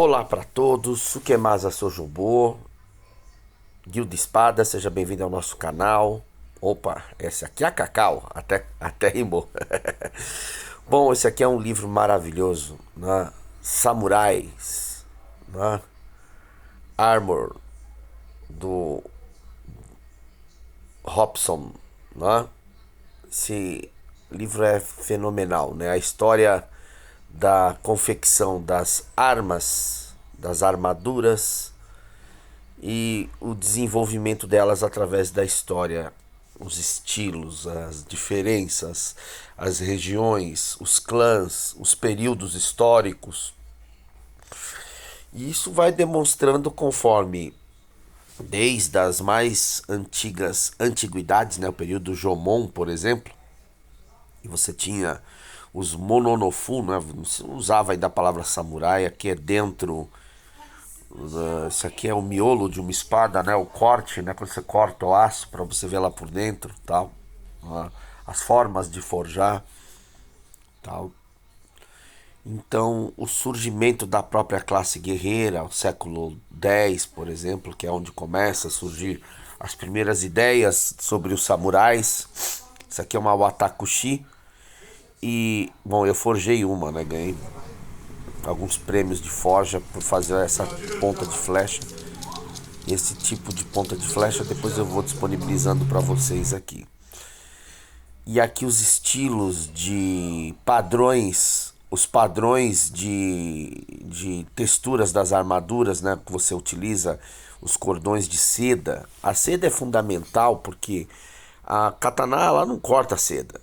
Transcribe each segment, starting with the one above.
Olá para todos, Sukemasa Sojobo, Guilda Espada, seja bem-vindo ao nosso canal. Opa, esse aqui é a Cacau, até rimou. Bom, esse aqui é um livro maravilhoso, né? Samurais, né? Armor, do Hobson, né? Esse livro é fenomenal, né? A história da confecção das armas, das armaduras e o desenvolvimento delas através da história, os estilos, as diferenças, as regiões, os clãs, os períodos históricos. E isso vai demonstrando conforme desde as mais antigas antiguidades, né, o período Jomon, por exemplo, e você tinha os Mononofu, né? Você usava ainda a palavra samurai, aqui é dentro, isso aqui é o miolo de uma espada, né? O corte, né? Quando você corta o aço para você ver lá por dentro, tal, né? As formas de forjar, tal. Então, o surgimento da própria classe guerreira, o século X, por exemplo, que é onde começa a surgir as primeiras ideias sobre os samurais. Isso aqui é uma watakushi. E, bom, eu forjei uma, né? Ganhei alguns prêmios de forja por fazer essa ponta de flecha. Esse tipo de ponta de flecha depois eu vou disponibilizando para vocês aqui. E aqui os estilos de padrões, os padrões de texturas das armaduras, né? Que você utiliza, os cordões de seda. A seda é fundamental porque a katana ela não corta seda.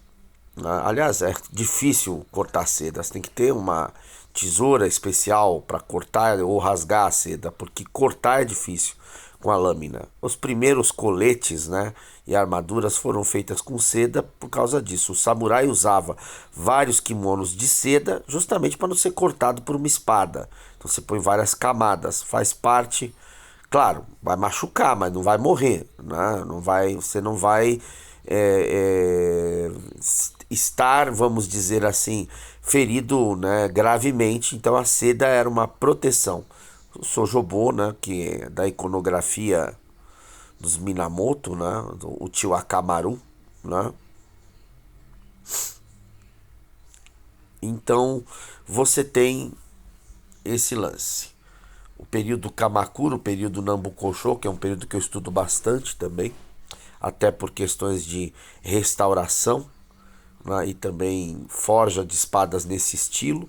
Aliás, é difícil cortar seda. Você tem que ter uma tesoura especial para cortar ou rasgar a seda, porque cortar é difícil com a lâmina. Os primeiros coletes, né, e armaduras foram feitas com seda por causa disso. O samurai usava vários kimonos de seda justamente para não ser cortado por uma espada. Então você põe várias camadas, faz parte. Claro, vai machucar, mas não vai morrer, né? Você não vai estar, vamos dizer assim, ferido, né, gravemente. Então a seda era uma proteção. O Sojobo, né, que é da iconografia dos Minamoto, né, o tio Akamaru, né? Então você tem esse lance. O período Kamakura, o período Nambukoshō, que é um período que eu estudo bastante também, até por questões de restauração, né, e também forja de espadas nesse estilo.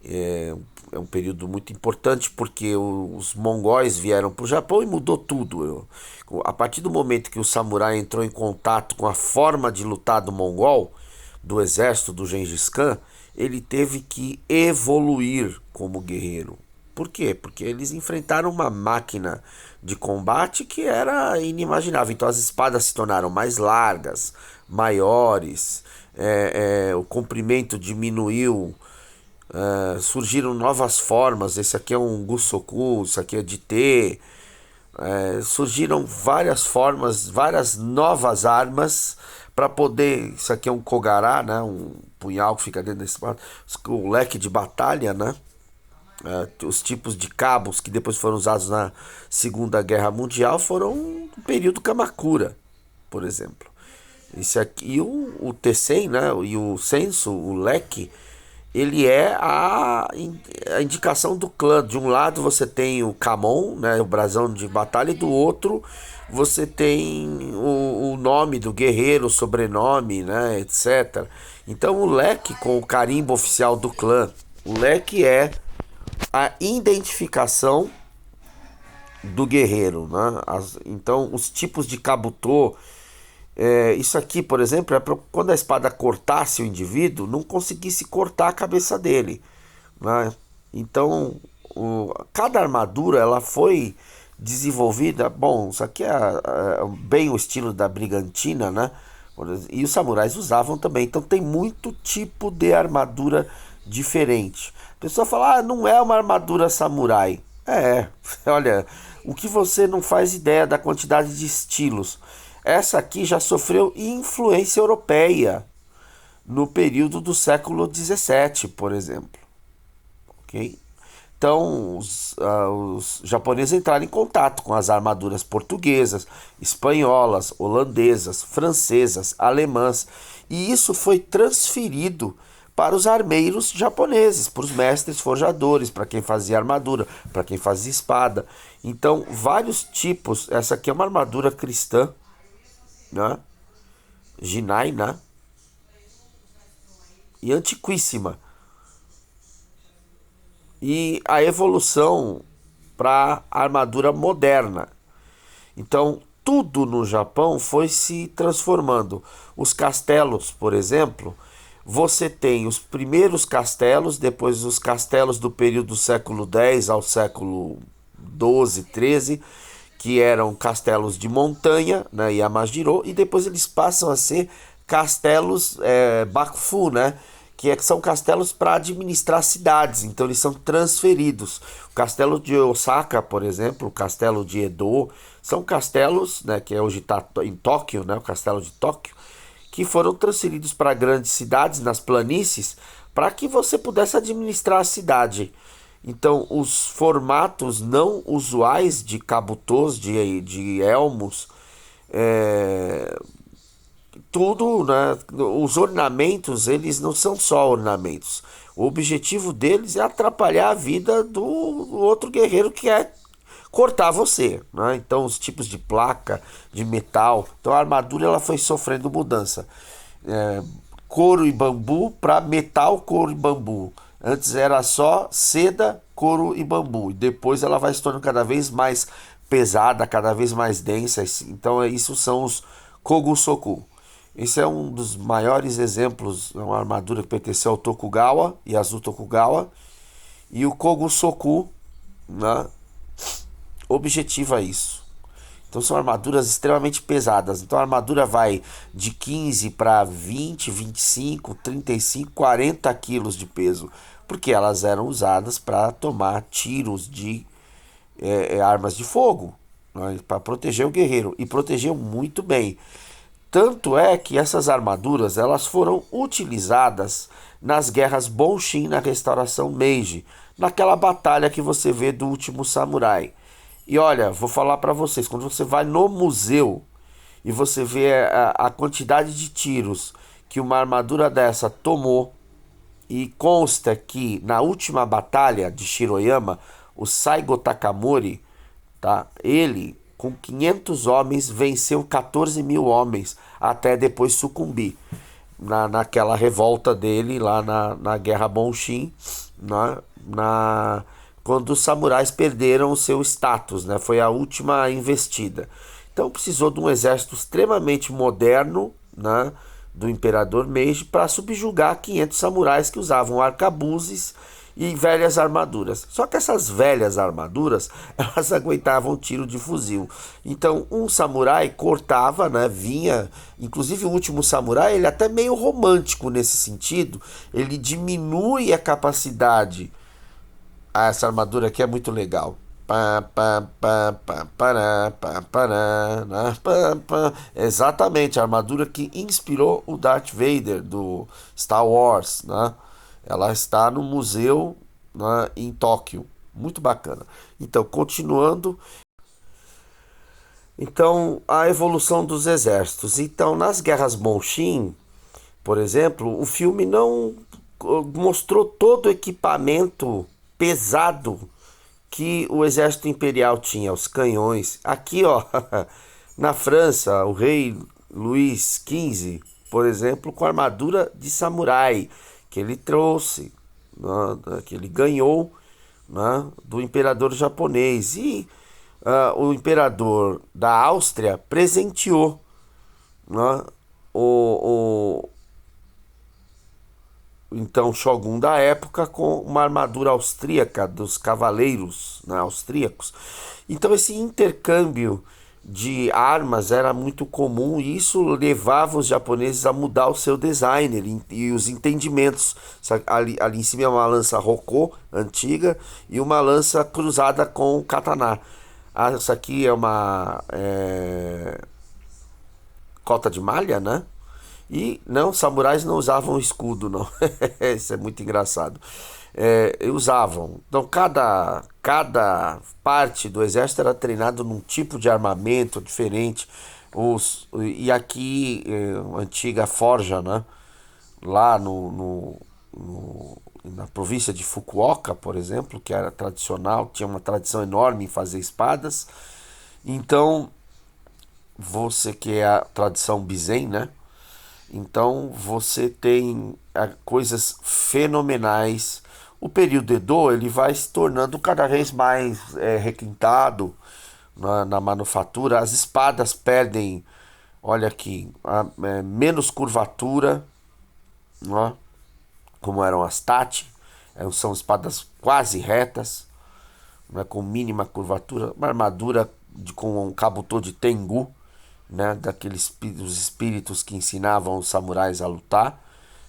É um período muito importante porque os mongóis vieram para o Japão e mudou tudo. A partir do momento que o samurai entrou em contato com a forma de lutar do mongol, do exército do Gengis Khan, ele teve que evoluir como guerreiro. Por quê? Porque eles enfrentaram uma máquina de combate que era inimaginável. Então as espadas se tornaram mais largas, maiores, o comprimento diminuiu, surgiram novas formas. Esse aqui é um Gusoku, isso aqui é de T. Surgiram várias formas, várias novas armas para poder. Isso aqui é um Kogará, né? Um punhal que fica dentro desse o leque de batalha, né? Os tipos de cabos que depois foram usados na Segunda Guerra Mundial foram no período Kamakura, por exemplo. Esse aqui, e o Tessen, né? E o Senso, o leque, ele é a indicação do clã. De um lado você tem o Kamon, né, o brasão de batalha, e do outro você tem o nome do guerreiro, o sobrenome, né, etc. Então o leque com o carimbo oficial do clã. O leque é a identificação do guerreiro, né? Então os tipos de kabuto, isso aqui, por exemplo, é para quando a espada cortasse o indivíduo, não conseguisse cortar a cabeça dele, né? Então, cada armadura ela foi desenvolvida. Bom, isso aqui é bem o estilo da brigantina, né? E os samurais usavam também. Então, tem muito tipo de armadura diferente. A pessoa fala, não é uma armadura samurai. Olha, o que você não faz ideia da quantidade de estilos. Essa aqui já sofreu influência europeia no período do século XVII, por exemplo. Ok? Então, os japoneses entraram em contato com as armaduras portuguesas, espanholas, holandesas, francesas, alemãs, e isso foi transferido para os armeiros japoneses, para os mestres forjadores, para quem fazia armadura, para quem fazia espada. Então, vários tipos. Essa aqui é uma armadura cristã, né? Jinai, né? E antiquíssima. E a evolução para a armadura moderna. Então, tudo no Japão foi se transformando. Os castelos, por exemplo, você tem os primeiros castelos, depois os castelos do período do século X ao século XII, XIII, que eram castelos de montanha, né, Yamajiro, e depois eles passam a ser castelos Bakufu, né, que são castelos para administrar cidades, então eles são transferidos. O castelo de Osaka, por exemplo, o castelo de Edo, são castelos, né, que hoje está em Tóquio, né, o castelo de Tóquio, que foram transferidos para grandes cidades, nas planícies, para que você pudesse administrar a cidade. Então, os formatos não usuais de kabutôs, de elmos, é, tudo, né? Os ornamentos, eles não são só ornamentos. O objetivo deles é atrapalhar a vida do outro guerreiro que é cortar você, né? Então, os tipos de placa, de metal. Então, a armadura ela foi sofrendo mudança. É, couro e bambu para metal, couro e bambu. Antes era só seda, couro e bambu. E depois ela vai se tornando cada vez mais pesada, cada vez mais densa. Então, isso são os Kogusoku. Esse é um dos maiores exemplos, é uma armadura que pertenceu ao Tokugawa, Yasuo Tokugawa. E o Kogusoku, né, objetiva isso. Então são armaduras extremamente pesadas. Então a armadura vai de 15 para 20, 25, 35, 40 quilos de peso. Porque elas eram usadas para tomar tiros de armas de fogo, né, para proteger o guerreiro. E protegeu muito bem. Tanto é que essas armaduras elas foram utilizadas nas guerras Bonshin na restauração Meiji, naquela batalha que você vê do último samurai. E olha, vou falar para vocês, quando você vai no museu e você vê a quantidade de tiros que uma armadura dessa tomou, e consta que na última batalha de Shiroyama, o Saigo Takamori, tá? Ele, com 500 homens, venceu 14 mil homens até depois sucumbir naquela revolta dele lá na Guerra Bonshin, quando os samurais perderam o seu status, né? Foi a última investida. Então precisou de um exército extremamente moderno, né, do imperador Meiji para subjugar 500 samurais que usavam arcabuzes e velhas armaduras. Só que essas velhas armaduras, elas aguentavam tiro de fuzil. Então, um samurai cortava, né, vinha, inclusive o último samurai, ele é até meio romântico nesse sentido, ele diminui a capacidade. Essa armadura aqui é muito legal. Exatamente, a armadura que inspirou o Darth Vader do Star Wars, né? Ela está no museu, né, em Tóquio. Muito bacana. Então, continuando. Então, a evolução dos exércitos. Então, nas guerras Bonshin, por exemplo, o filme não mostrou todo o equipamento pesado que o exército imperial tinha, os canhões. Aqui, ó, na França, o rei Luís XV, por exemplo, com armadura de samurai que ele trouxe, né, que ele ganhou, né, do imperador japonês. E o imperador da Áustria presenteou, né, o então Shogun da época com uma armadura austríaca dos cavaleiros, né, austríacos. Então esse intercâmbio de armas era muito comum e isso levava os japoneses a mudar o seu design e os entendimentos. Ali em cima é uma lança Rokô antiga e uma lança cruzada com katana. Essa aqui é uma cota de malha, né? E não, samurais não usavam escudo, não. Isso é muito engraçado. usavam. Então cada parte do exército era treinado num tipo de armamento diferente. E aqui, antiga forja, né? Lá na província de Fukuoka, por exemplo, que era tradicional, tinha uma tradição enorme em fazer espadas. Então, você que é a tradição Bizen, né? Então você tem coisas fenomenais. O período Edo ele vai se tornando cada vez mais requintado na manufatura. As espadas perdem, olha aqui, menos curvatura, né? Como eram as Tati. São espadas quase retas, né? Com mínima curvatura. Uma armadura com um kabuto de Tengu, né, daqueles os espíritos que ensinavam os samurais a lutar,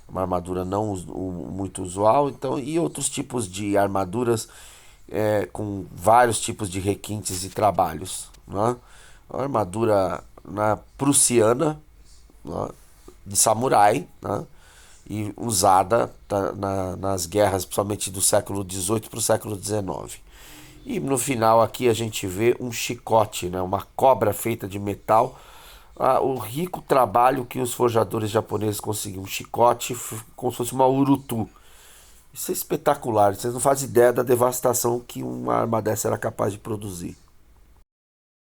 uma armadura não muito usual, então e outros tipos de armaduras com vários tipos de requintes e trabalhos, né? A armadura prussiana, né, de samurai, né, e usada nas guerras, principalmente do século XVIII para o século XIX. E no final aqui a gente vê um chicote, né, uma cobra feita de metal. O rico trabalho que os forjadores japoneses conseguiam. Um chicote como se fosse uma urutu. Isso é espetacular. Vocês não fazem ideia da devastação que uma arma dessa era capaz de produzir.